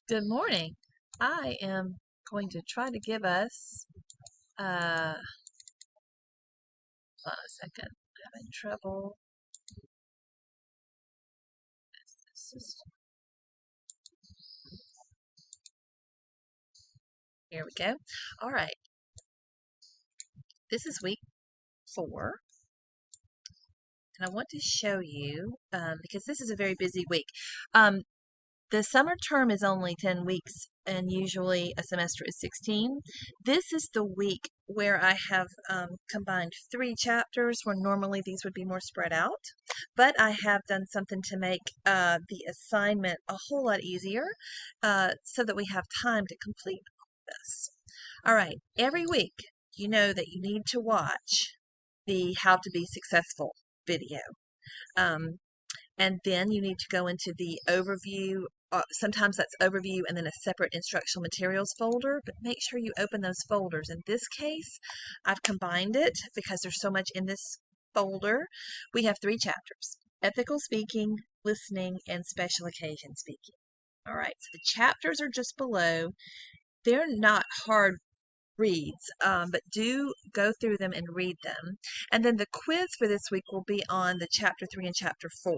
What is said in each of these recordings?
Good morning. I am going to try to give us, hold on a second, I'm having trouble. Here we go. All right, this is week 4, and I want to show you, because this is a very busy week. Um, The summer term is only 10 weeks, and usually a semester is 16. This is the week where I have combined 3 chapters where normally these would be more spread out. But I have done something to make the assignment a whole lot easier so that we have time to complete this. All right, every week you know that you need to watch the How to Be Successful video. Um, and then you need to go into the overview. Sometimes that's overview and then a separate instructional materials folder, but make sure you open those folders. In this case, I've combined it because there's so much in this folder. We have 3 chapters: ethical speaking, listening, and special occasion speaking. All right, so the chapters are just below. They're not hard reads, but do go through them and read them. And then the quiz for this week will be on the chapter 3 and chapter 4.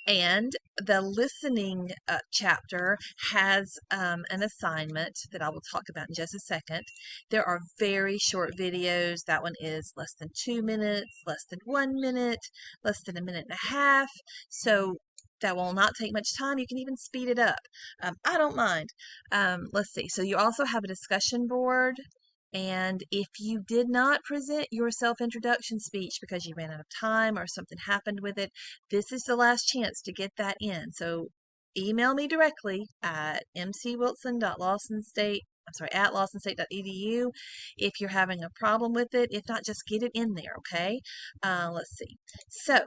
And the listening chapter has an assignment that I will talk about in just a second. There are very short videos. That one is less than 2 minutes, less than 1 minute, less than a minute and a half. So that will not take much time. You can even speed it up. I don't mind. Let's see. So you also have a discussion board. And if you did not present your self-introduction speech because you ran out of time or something happened with it, this is the last chance to get that in. So email me directly at at lawsonstate.edu if you're having a problem with it. If not, just get it in there, okay? Let's see. So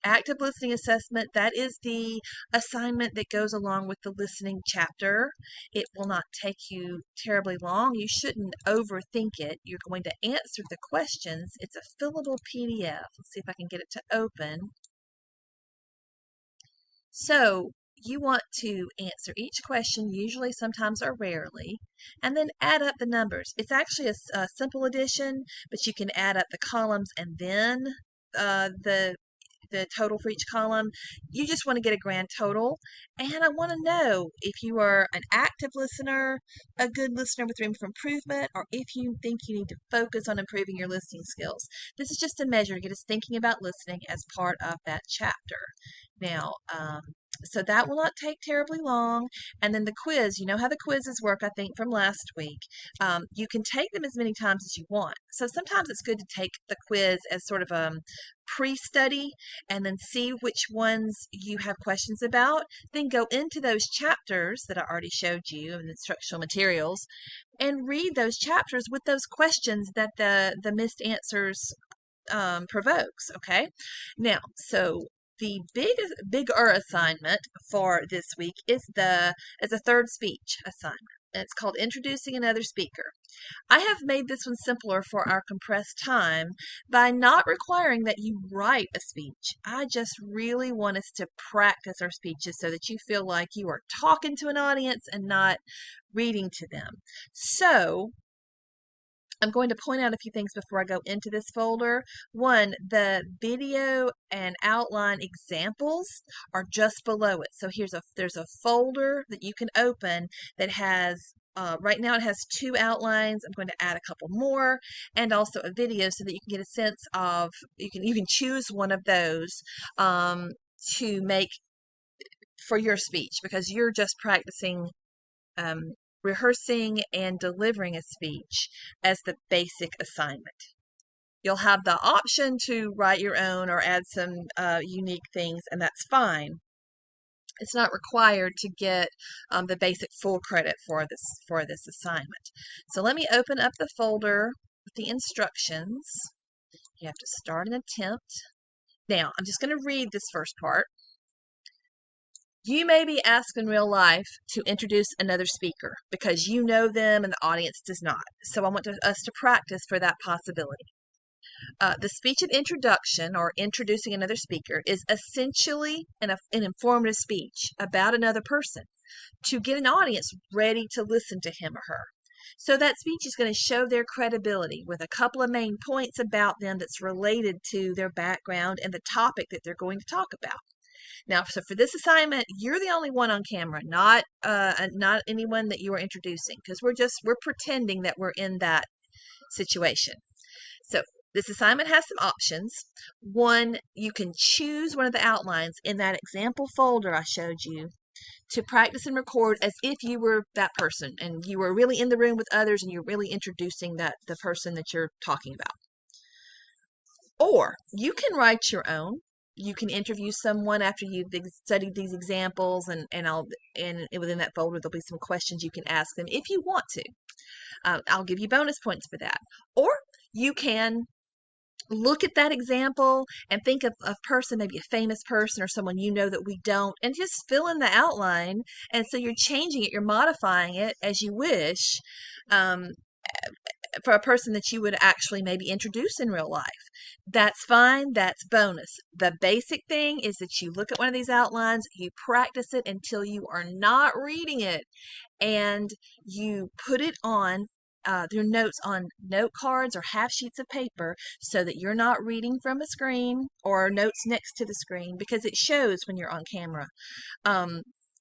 active listening assessment, that is the assignment that goes along with the listening chapter. It will not take you terribly long. You shouldn't overthink it. You're going to answer the questions. It's a fillable PDF. Let's see if I can get it to open. So you want to answer each question, usually, sometimes, or rarely, and then add up the numbers. It's actually a simple addition, but you can add up the columns and then the total for each column. You just want to get a grand total. And I want to know if you are an active listener, a good listener with room for improvement, or if you think you need to focus on improving your listening skills. This is just a measure to get us thinking about listening as part of that chapter. Now, so that will not take terribly long. And then the quiz, you know how the quizzes work, I think, from last week. You can take them as many times as you want. So sometimes it's good to take the quiz as sort of a pre-study and then see which ones you have questions about. Then go into those chapters that I already showed you in the instructional materials and read those chapters with those questions that the missed answers provokes. Okay, now so the bigger assignment for this week is a third speech assignment, and it's called Introducing Another Speaker. I have made this one simpler for our compressed time by not requiring that you write a speech. I just really want us to practice our speeches so that you feel like you are talking to an audience and not reading to them. So I'm going to point out a few things before I go into this folder. One, the video and outline examples are just below it. So there's a folder that you can open that has right now it has 2 outlines. I'm going to add a couple more and also a video so that you can get a sense of, you can choose one of those to make for your speech, because you're just practicing um, rehearsing and delivering a speech as the basic assignment. You'll have the option to write your own or add some unique things, and that's fine. It's not required to get the basic full credit for this assignment. So let me open up the folder with the instructions. You have to start an attempt. Now, I'm just going to read this first part. You may be asked in real life to introduce another speaker because you know them and the audience does not. So I want us to practice for that possibility. The speech of introduction or introducing another speaker is essentially an informative speech about another person to get an audience ready to listen to him or her. So that speech is going to show their credibility with a couple of main points about them that's related to their background and the topic that they're going to talk about. Now, so for this assignment, you're the only one on camera, not anyone that you are introducing, because we're pretending that we're in that situation. So this assignment has some options. One, you can choose one of the outlines in that example folder I showed you to practice and record as if you were that person and you were really in the room with others and you're really introducing the person that you're talking about. Or you can write your own. You can interview someone after you've studied these examples, and within that folder there'll be some questions you can ask them if you want to. I'll give you bonus points for that. Or you can look at that example and think of a person, maybe a famous person or someone you know that we don't, and just fill in the outline. And so you're changing it, you're modifying it as you wish, for a person that you would actually maybe introduce in real life. That's fine, that's bonus. The basic thing is that you look at one of these outlines, you practice it until you are not reading it, and you put it on your notes on note cards or half sheets of paper so that you're not reading from a screen or notes next to the screen, because it shows when you're on camera.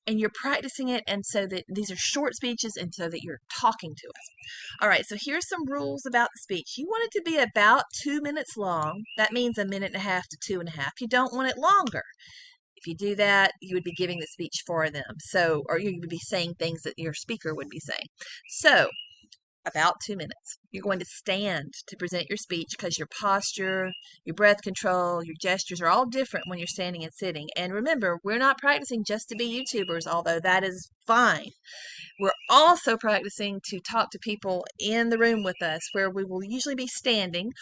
And you're practicing it, and so that these are short speeches and so that you're talking to us. All right, so here's some rules about the speech. You want it to be about 2 minutes long. That means 1.5 to 2.5. You don't want it longer. If you do that, you would be giving the speech for them. So, or you would be saying things that your speaker would be saying. So, about 2 minutes. You're going to stand to present your speech because your posture, your breath control, your gestures are all different when you're standing and sitting. And remember, we're not practicing just to be YouTubers, although that is fine. We're also practicing to talk to people in the room with us, where we will usually be standing.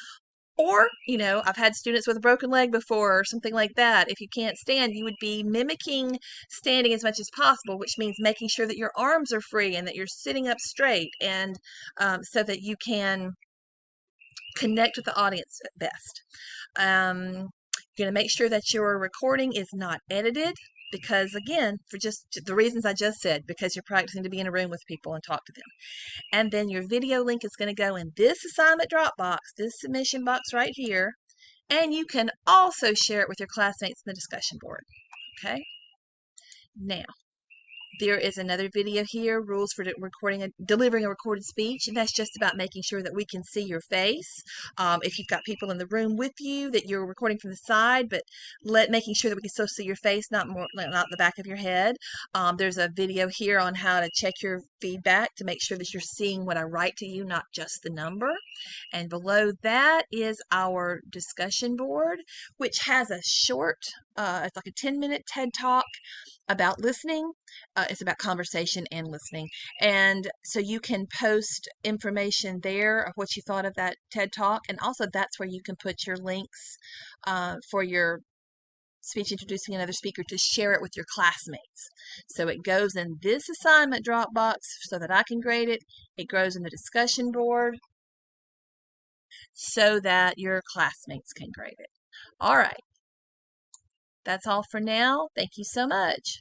Or, I've had students with a broken leg before or something like that. If you can't stand, you would be mimicking standing as much as possible, which means making sure that your arms are free and that you're sitting up straight, and so that you can connect with the audience at best. You're going to make sure that your recording is not edited, because, again, for just the reasons I just said, because you're practicing to be in a room with people and talk to them. And then your video link is going to go in this assignment Dropbox, this submission box right here. And you can also share it with your classmates in the discussion board. Okay? Now, there is another video here, rules for delivering a recorded speech, and that's just about making sure that we can see your face. If you've got people in the room with you that you're recording from the side, but making sure that we can still see your face, not the back of your head. There's a video here on how to check your feedback to make sure that you're seeing what I write to you, not just the number. And below that is our discussion board, which has a short, it's like a 10-minute TED Talk about listening. It's about conversation and listening. And so you can post information there of what you thought of that TED Talk. And also that's where you can put your links for your speech introducing another speaker to share it with your classmates. So it goes in this assignment Dropbox so that I can grade it. It goes in the discussion board so that your classmates can grade it. All right. That's all for now. Thank you so much.